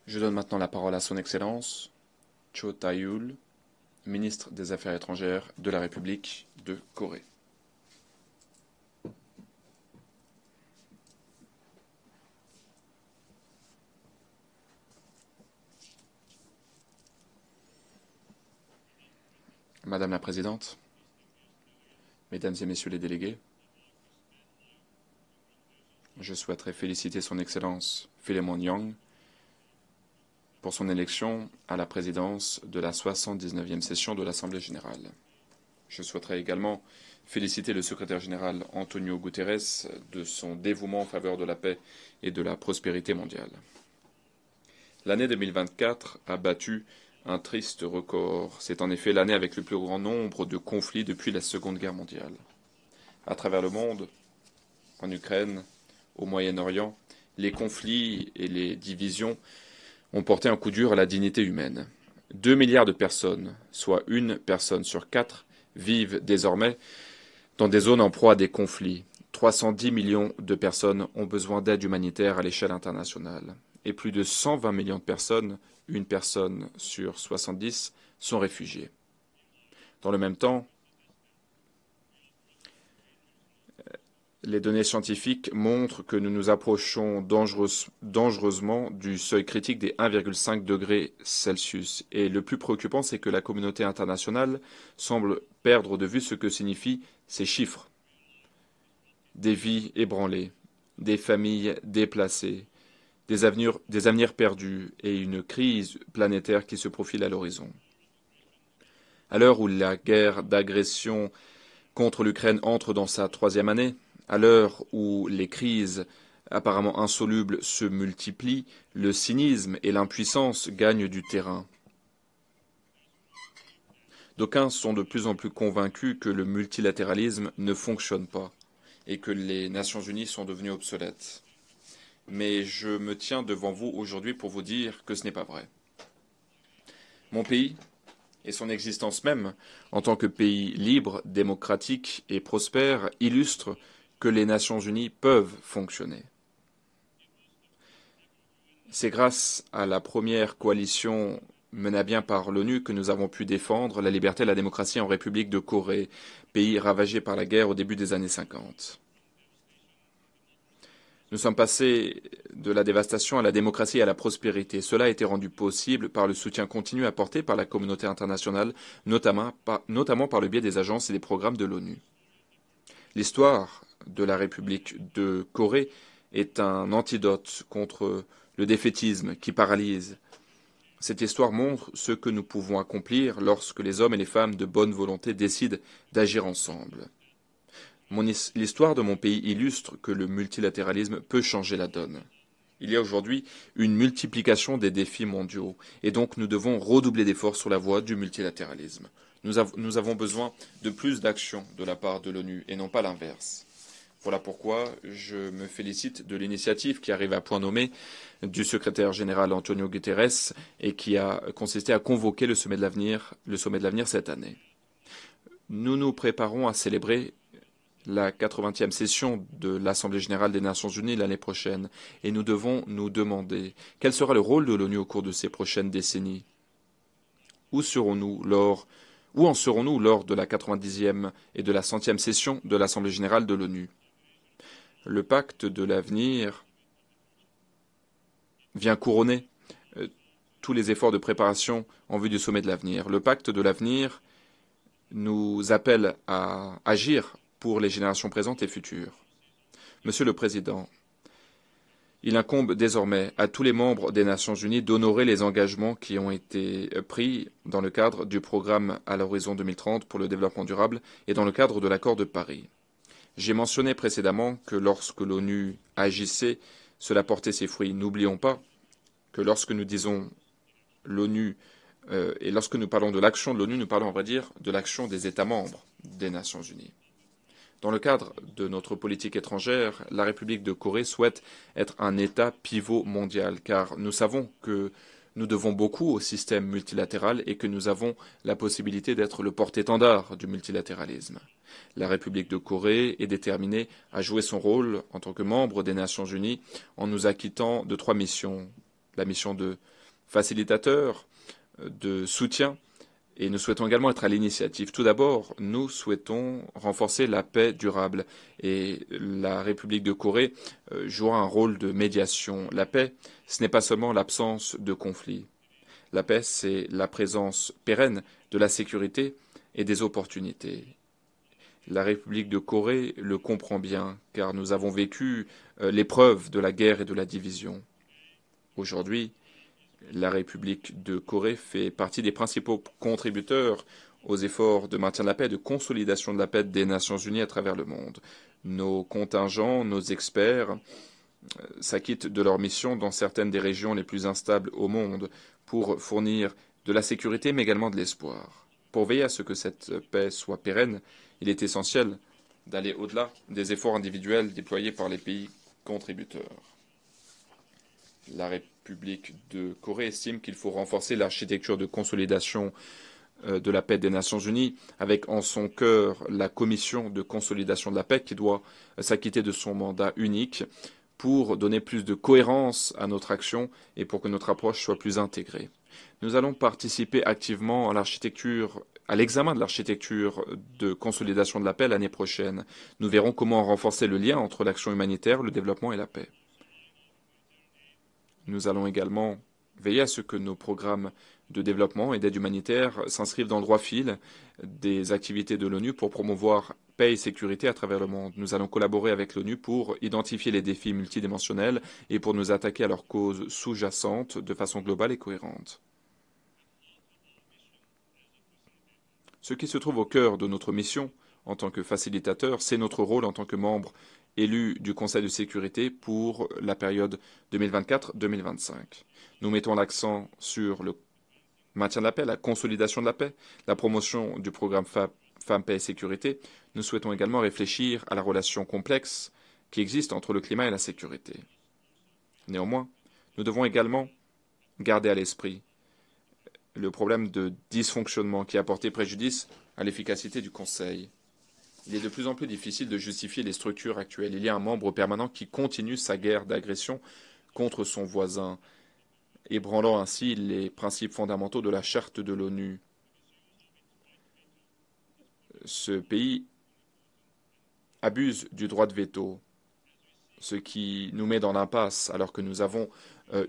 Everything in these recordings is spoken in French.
Je donne maintenant la parole à Son Excellence Cho Tae-yul, ministre des Affaires étrangères de la République de Corée. Madame la Présidente, Mesdames et Messieurs les délégués, je souhaiterais féliciter Son Excellence Philemon Young pour son élection à la présidence de la 79e session de l'Assemblée générale. Je souhaiterais également féliciter le secrétaire général Antonio Guterres de son dévouement en faveur de la paix et de la prospérité mondiale. L'année 2024 a battu un triste record. C'est en effet l'année avec le plus grand nombre de conflits depuis la Seconde Guerre mondiale. À travers le monde, en Ukraine, au Moyen-Orient, les conflits et les divisions ont porté un coup dur à la dignité humaine. 2 milliards de personnes, soit une personne sur 4, vivent désormais dans des zones en proie à des conflits. 310 millions de personnes ont besoin d'aide humanitaire à l'échelle internationale. Et plus de 120 millions de personnes, une personne sur 70, sont réfugiées. Dans le même temps, les données scientifiques montrent que nous nous approchons dangereusement du seuil critique des 1,5 degrés Celsius. Et le plus préoccupant, c'est que la communauté internationale semble perdre de vue ce que signifient ces chiffres. Des vies ébranlées, des familles déplacées, des avenirs perdus et une crise planétaire qui se profile à l'horizon. À l'heure où la guerre d'agression contre l'Ukraine entre dans sa 3e année, à l'heure où les crises apparemment insolubles se multiplient, le cynisme et l'impuissance gagnent du terrain. D'aucuns sont de plus en plus convaincus que le multilatéralisme ne fonctionne pas et que les Nations unies sont devenues obsolètes. Mais je me tiens devant vous aujourd'hui pour vous dire que ce n'est pas vrai. Mon pays et son existence même, en tant que pays libre, démocratique et prospère, illustrent que les Nations unies peuvent fonctionner. C'est grâce à la première coalition menée à bien par l'ONU que nous avons pu défendre la liberté et la démocratie en République de Corée, pays ravagé par la guerre au début des années 50. Nous sommes passés de la dévastation à la démocratie et à la prospérité. Cela a été rendu possible par le soutien continu apporté par la communauté internationale, notamment par le biais des agences et des programmes de l'ONU. L'histoire de la République de Corée est un antidote contre le défaitisme qui paralyse. Cette histoire montre ce que nous pouvons accomplir lorsque les hommes et les femmes de bonne volonté décident d'agir ensemble. L'histoire de mon pays illustre que le multilatéralisme peut changer la donne. Il y a aujourd'hui une multiplication des défis mondiaux, et donc nous devons redoubler d'efforts sur la voie du multilatéralisme. Nous avons besoin de plus d'action de la part de l'ONU, et non pas l'inverse. Voilà pourquoi je me félicite de l'initiative qui arrive à point nommé du secrétaire général Antonio Guterres et qui a consisté à convoquer le sommet de l'avenir cette année. Nous nous préparons à célébrer la 80e session de l'Assemblée générale des Nations unies l'année prochaine, et nous devons nous demander quel sera le rôle de l'ONU au cours de ces prochaines décennies. Où en serons-nous lors de la 90e et de la 100e session de l'Assemblée générale de l'ONU? Le pacte de l'avenir vient couronner tous les efforts de préparation en vue du sommet de l'avenir. Le pacte de l'avenir nous appelle à agir pour les générations présentes et futures. Monsieur le Président, il incombe désormais à tous les membres des Nations unies d'honorer les engagements qui ont été pris dans le cadre du programme à l'horizon 2030 pour le développement durable et dans le cadre de l'accord de Paris. J'ai mentionné précédemment que lorsque l'ONU agissait, cela portait ses fruits. N'oublions pas que lorsque nous disons l'ONU et lorsque nous parlons de l'action de l'ONU, nous parlons, à vrai dire, de l'action des États membres des Nations unies. Dans le cadre de notre politique étrangère, la République de Corée souhaite être un État pivot mondial, car nous savons que nous devons beaucoup au système multilatéral et que nous avons la possibilité d'être le porte-étendard du multilatéralisme. La République de Corée est déterminée à jouer son rôle en tant que membre des Nations unies en nous acquittant de 3 missions. La mission de facilitateurs de soutien et nous souhaitons également être à l'initiative. Tout d'abord, nous souhaitons renforcer la paix durable et la République de Corée jouera un rôle de médiation. La paix, ce n'est pas seulement l'absence de conflits. La paix, c'est la présence pérenne de la sécurité et des opportunités. La République de Corée le comprend bien, car nous avons vécu l'épreuve de la guerre et de la division. Aujourd'hui, la République de Corée fait partie des principaux contributeurs aux efforts de maintien de la paix et de consolidation de la paix des Nations Unies à travers le monde. Nos contingents, nos experts s'acquittent de leur mission dans certaines des régions les plus instables au monde pour fournir de la sécurité mais également de l'espoir. Pour veiller à ce que cette paix soit pérenne, il est essentiel d'aller au-delà des efforts individuels déployés par les pays contributeurs. La République de Corée estime qu'il faut renforcer l'architecture de consolidation de la paix des Nations Unies, avec en son cœur la commission de consolidation de la paix qui doit s'acquitter de son mandat unique pour donner plus de cohérence à notre action et pour que notre approche soit plus intégrée. Nous allons participer activement à l'examen de l'architecture de consolidation de la paix l'année prochaine. Nous verrons comment renforcer le lien entre l'action humanitaire, le développement et la paix. Nous allons également veiller à ce que nos programmes de développement et d'aide humanitaire s'inscrivent dans le droit fil des activités de l'ONU pour promouvoir paix et sécurité à travers le monde. Nous allons collaborer avec l'ONU pour identifier les défis multidimensionnels et pour nous attaquer à leurs causes sous-jacentes de façon globale et cohérente. Ce qui se trouve au cœur de notre mission en tant que facilitateur, c'est notre rôle en tant que membre élu du Conseil de sécurité pour la période 2024-2025. Nous mettons l'accent sur le maintien de la paix, la consolidation de la paix, la promotion du programme Femmes, Paix et Sécurité. Nous souhaitons également réfléchir à la relation complexe qui existe entre le climat et la sécurité. Néanmoins, nous devons également garder à l'esprit le problème de dysfonctionnement qui a porté préjudice à l'efficacité du Conseil. Il est de plus en plus difficile de justifier les structures actuelles. Il y a un membre permanent qui continue sa guerre d'agression contre son voisin, ébranlant ainsi les principes fondamentaux de la charte de l'ONU. Ce pays abuse du droit de veto, ce qui nous met dans l'impasse alors que nous avons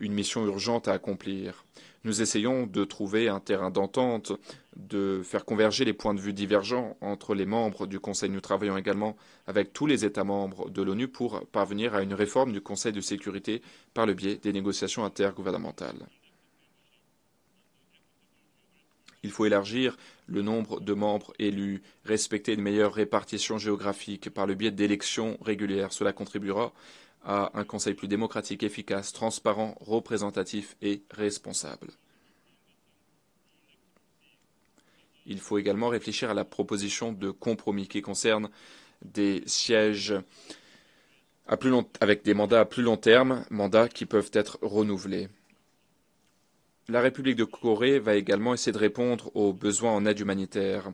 une mission urgente à accomplir. Nous essayons de trouver un terrain d'entente, de faire converger les points de vue divergents entre les membres du Conseil. Nous travaillons également avec tous les États membres de l'ONU pour parvenir à une réforme du Conseil de sécurité par le biais des négociations intergouvernementales. Il faut élargir le nombre de membres élus, respecter une meilleure répartition géographique par le biais d'élections régulières. Cela contribuera à un Conseil plus démocratique, efficace, transparent, représentatif et responsable. Il faut également réfléchir à la proposition de compromis qui concerne des sièges avec des mandats à plus long terme, mandats qui peuvent être renouvelés. La République de Corée va également essayer de répondre aux besoins en aide humanitaire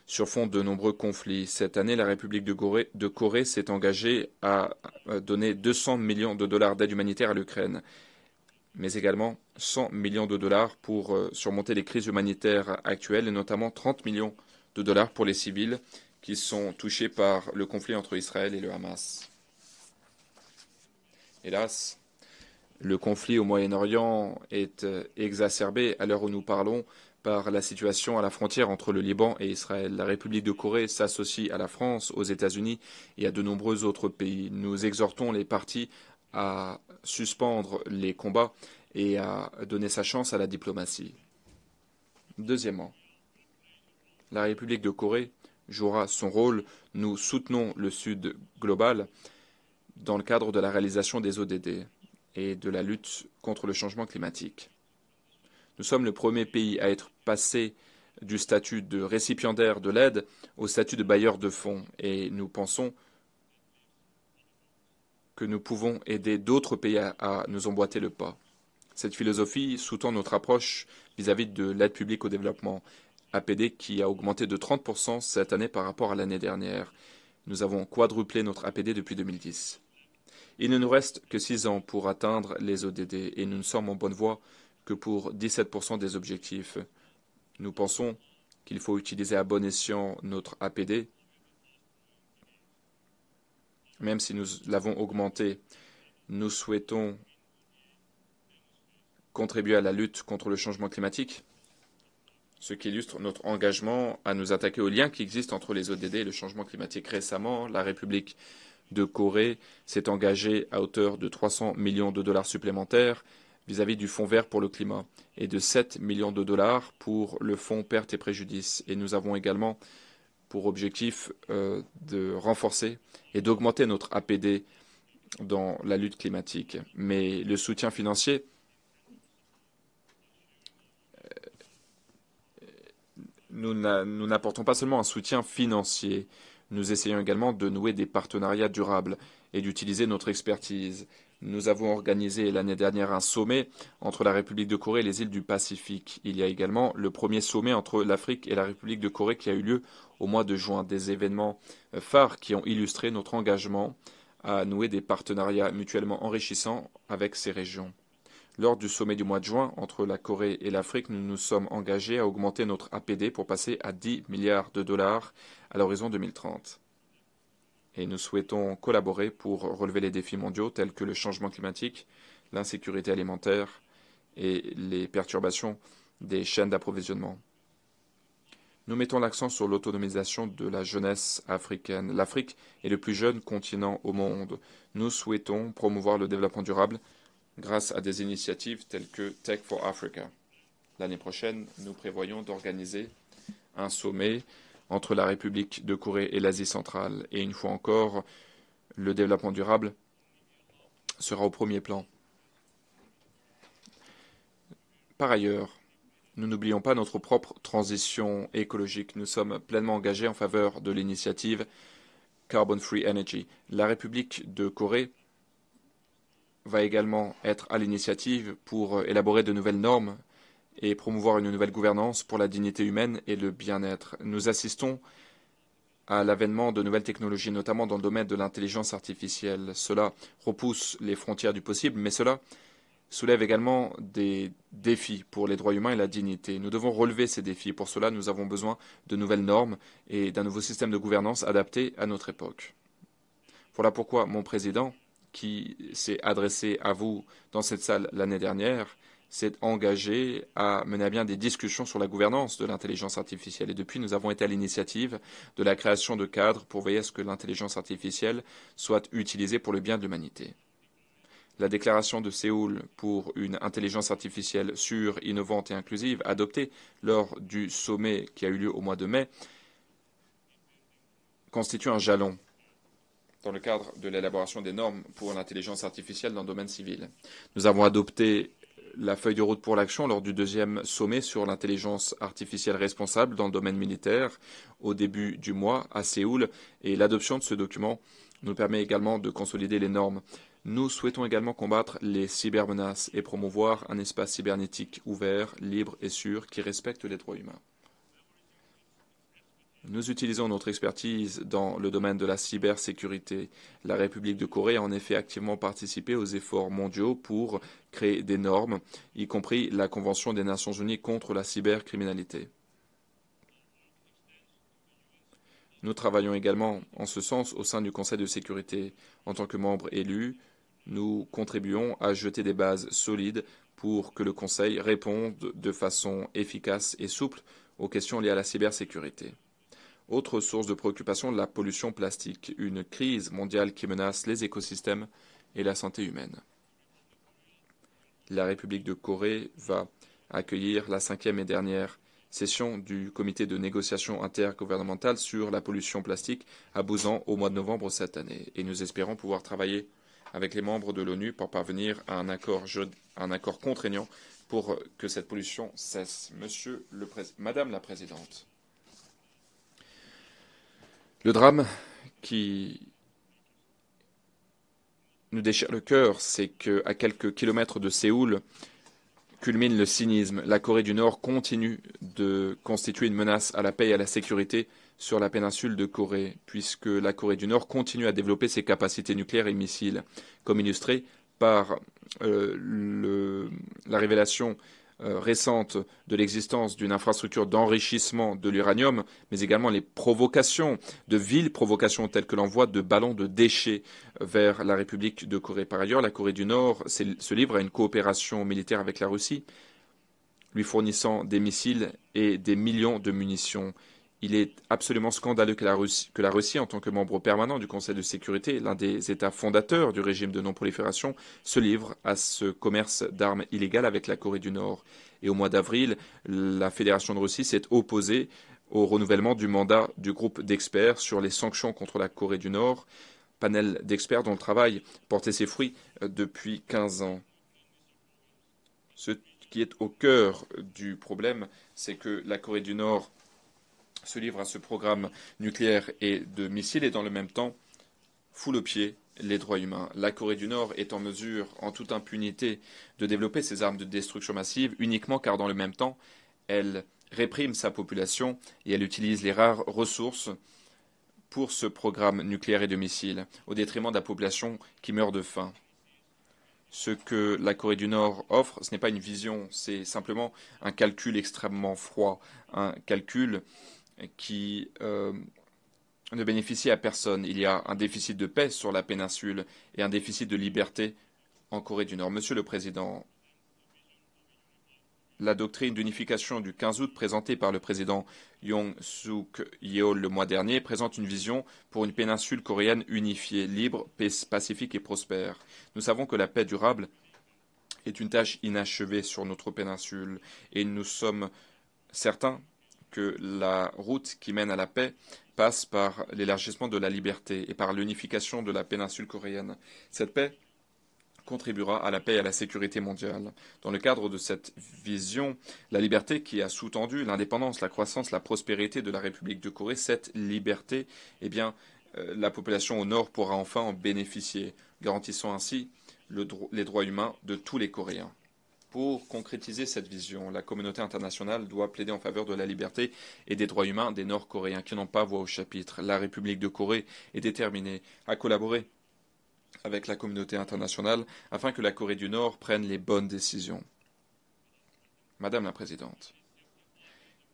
sur fond de nombreux conflits. Cette année, la République de Corée s'est engagée à donner 200 millions de dollars d'aide humanitaire à l'Ukraine, mais également 100 millions de dollars pour surmonter les crises humanitaires actuelles, et notamment 30 millions de dollars pour les civils qui sont touchés par le conflit entre Israël et le Hamas. Hélas, le conflit au Moyen-Orient est exacerbé à l'heure où nous parlons par la situation à la frontière entre le Liban et Israël. La République de Corée s'associe à la France, aux États-Unis et à de nombreux autres pays. Nous exhortons les parties à suspendre les combats et à donner sa chance à la diplomatie. Deuxièmement, la République de Corée jouera son rôle. Nous soutenons le Sud global dans le cadre de la réalisation des ODD et de la lutte contre le changement climatique. Nous sommes le premier pays à être passé du statut de récipiendaire de l'aide au statut de bailleur de fonds et nous pensons que nous pouvons aider d'autres pays à nous emboîter le pas. Cette philosophie sous-tend notre approche vis-à-vis de l'aide publique au développement, APD qui a augmenté de 30% cette année par rapport à l'année dernière. Nous avons quadruplé notre APD depuis 2010. Il ne nous reste que 6 ans pour atteindre les ODD et nous ne sommes en bonne voie que pour 17% des objectifs. Nous pensons qu'il faut utiliser à bon escient notre APD, même si nous l'avons augmenté. Nous souhaitons contribuer à la lutte contre le changement climatique, ce qui illustre notre engagement à nous attaquer aux liens qui existent entre les ODD et le changement climatique. Récemment, la République de Corée s'est engagée à hauteur de 300 millions de dollars supplémentaires vis-à-vis du Fonds vert pour le climat et de 7 millions de dollars pour le Fonds pertes et préjudices. Et nous avons également pour objectif de renforcer et d'augmenter notre APD dans la lutte climatique. Mais le soutien financier nous n'apportons pas seulement un soutien financier, nous essayons également de nouer des partenariats durables et d'utiliser notre expertise. Nous avons organisé l'année dernière un sommet entre la République de Corée et les îles du Pacifique. Il y a également le premier sommet entre l'Afrique et la République de Corée qui a eu lieu au mois de juin. Des événements phares qui ont illustré notre engagement à nouer des partenariats mutuellement enrichissants avec ces régions. Lors du sommet du mois de juin entre la Corée et l'Afrique, nous nous sommes engagés à augmenter notre APD pour passer à 10 milliards de dollars à l'horizon 2030. Et nous souhaitons collaborer pour relever les défis mondiaux tels que le changement climatique, l'insécurité alimentaire et les perturbations des chaînes d'approvisionnement. Nous mettons l'accent sur l'autonomisation de la jeunesse africaine. L'Afrique est le plus jeune continent au monde. Nous souhaitons promouvoir le développement durable grâce à des initiatives telles que Tech for Africa. L'année prochaine, nous prévoyons d'organiser un sommet entre la République de Corée et l'Asie centrale. Et une fois encore, le développement durable sera au premier plan. Par ailleurs, nous n'oublions pas notre propre transition écologique. Nous sommes pleinement engagés en faveur de l'initiative Carbon Free Energy. La République de Corée va également être à l'initiative pour élaborer de nouvelles normes et promouvoir une nouvelle gouvernance pour la dignité humaine et le bien-être. Nous assistons à l'avènement de nouvelles technologies, notamment dans le domaine de l'intelligence artificielle. Cela repousse les frontières du possible, mais cela soulève également des défis pour les droits humains et la dignité. Nous devons relever ces défis. Pour cela, nous avons besoin de nouvelles normes et d'un nouveau système de gouvernance adapté à notre époque. Voilà pourquoi mon président, qui s'est adressé à vous dans cette salle l'année dernière, s'est engagé à mener à bien des discussions sur la gouvernance de l'intelligence artificielle. Et depuis, nous avons été à l'initiative de la création de cadres pour veiller à ce que l'intelligence artificielle soit utilisée pour le bien de l'humanité. La déclaration de Séoul pour une intelligence artificielle sûre, innovante et inclusive, adoptée lors du sommet qui a eu lieu au mois de mai, constitue un jalon dans le cadre de l'élaboration des normes pour l'intelligence artificielle dans le domaine civil. Nous avons adopté la feuille de route pour l'action lors du deuxième sommet sur l'intelligence artificielle responsable dans le domaine militaire au début du mois à Séoul, et l'adoption de ce document nous permet également de consolider les normes. Nous souhaitons également combattre les cybermenaces et promouvoir un espace cybernétique ouvert, libre et sûr qui respecte les droits humains. Nous utilisons notre expertise dans le domaine de la cybersécurité. La République de Corée a en effet activement participé aux efforts mondiaux pour créer des normes, y compris la Convention des Nations Unies contre la cybercriminalité. Nous travaillons également en ce sens au sein du Conseil de sécurité. En tant que membres élus, nous contribuons à jeter des bases solides pour que le Conseil réponde de façon efficace et souple aux questions liées à la cybersécurité. Autre source de préoccupation, la pollution plastique, une crise mondiale qui menace les écosystèmes et la santé humaine. La République de Corée va accueillir la 5e et dernière session du comité de négociation intergouvernementale sur la pollution plastique à Busan au mois de novembre cette année. Et nous espérons pouvoir travailler avec les membres de l'ONU pour parvenir à un accord contraignant pour que cette pollution cesse. Madame la Présidente, le drame qui nous déchire le cœur, c'est qu'à quelques kilomètres de Séoul culmine le cynisme. La Corée du Nord continue de constituer une menace à la paix et à la sécurité sur la péninsule de Corée, puisque la Corée du Nord continue à développer ses capacités nucléaires et missiles, comme illustré par la révélation récente de l'existence d'une infrastructure d'enrichissement de l'uranium, mais également les provocations, de viles provocations telles que l'envoi de ballons de déchets vers la République de Corée. Par ailleurs, la Corée du Nord se livre à une coopération militaire avec la Russie, lui fournissant des missiles et des millions de munitions. Il est absolument scandaleux que la Russie, en tant que membre permanent du Conseil de sécurité, l'un des États fondateurs du régime de non-prolifération, se livre à ce commerce d'armes illégales avec la Corée du Nord. Et au mois d'avril, la Fédération de Russie s'est opposée au renouvellement du mandat du groupe d'experts sur les sanctions contre la Corée du Nord, panel d'experts dont le travail portait ses fruits depuis 15 ans. Ce qui est au cœur du problème, c'est que la Corée du Nord se livre à ce programme nucléaire et de missiles et dans le même temps foule aux pieds les droits humains. La Corée du Nord est en mesure, en toute impunité, de développer ses armes de destruction massive uniquement car dans le même temps, elle réprime sa population et elle utilise les rares ressources pour ce programme nucléaire et de missiles, au détriment de la population qui meurt de faim. Ce que la Corée du Nord offre, ce n'est pas une vision, c'est simplement un calcul extrêmement froid, un calcul qui ne bénéficie à personne. Il y a un déficit de paix sur la péninsule et un déficit de liberté en Corée du Nord. Monsieur le Président, la doctrine d'unification du 15 août présentée par le président Yoon Suk-yeol le mois dernier présente une vision pour une péninsule coréenne unifiée, libre, pacifique et prospère. Nous savons que la paix durable est une tâche inachevée sur notre péninsule et nous sommes certains que la route qui mène à la paix passe par l'élargissement de la liberté et par l'unification de la péninsule coréenne. Cette paix contribuera à la paix et à la sécurité mondiale. Dans le cadre de cette vision, la liberté qui a sous-tendu l'indépendance, la croissance, la prospérité de la République de Corée, cette liberté, eh bien, la population au nord pourra enfin en bénéficier, garantissant ainsi les droits humains de tous les Coréens. Pour concrétiser cette vision, la communauté internationale doit plaider en faveur de la liberté et des droits humains des Nord-Coréens qui n'ont pas voix au chapitre. La République de Corée est déterminée à collaborer avec la communauté internationale afin que la Corée du Nord prenne les bonnes décisions. Madame la Présidente,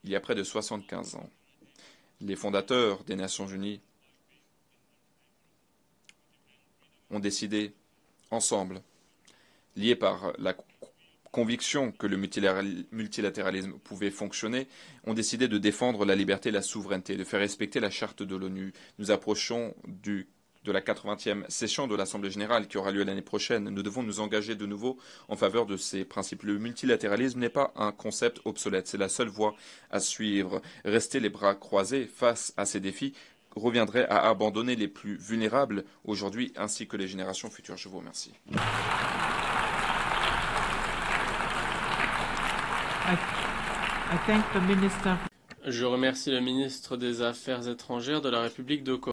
il y a près de 75 ans, les fondateurs des Nations Unies ont décidé ensemble, liés par la conviction que le multilatéralisme pouvait fonctionner, ont décidé de défendre la liberté et la souveraineté, de faire respecter la charte de l'ONU. Nous approchons de la 80e session de l'Assemblée générale qui aura lieu l'année prochaine. Nous devons nous engager de nouveau en faveur de ces principes. Le multilatéralisme n'est pas un concept obsolète, c'est la seule voie à suivre. Rester les bras croisés face à ces défis reviendrait à abandonner les plus vulnérables aujourd'hui ainsi que les générations futures. Je vous remercie. Je remercie le ministre des Affaires étrangères de la République de Corée.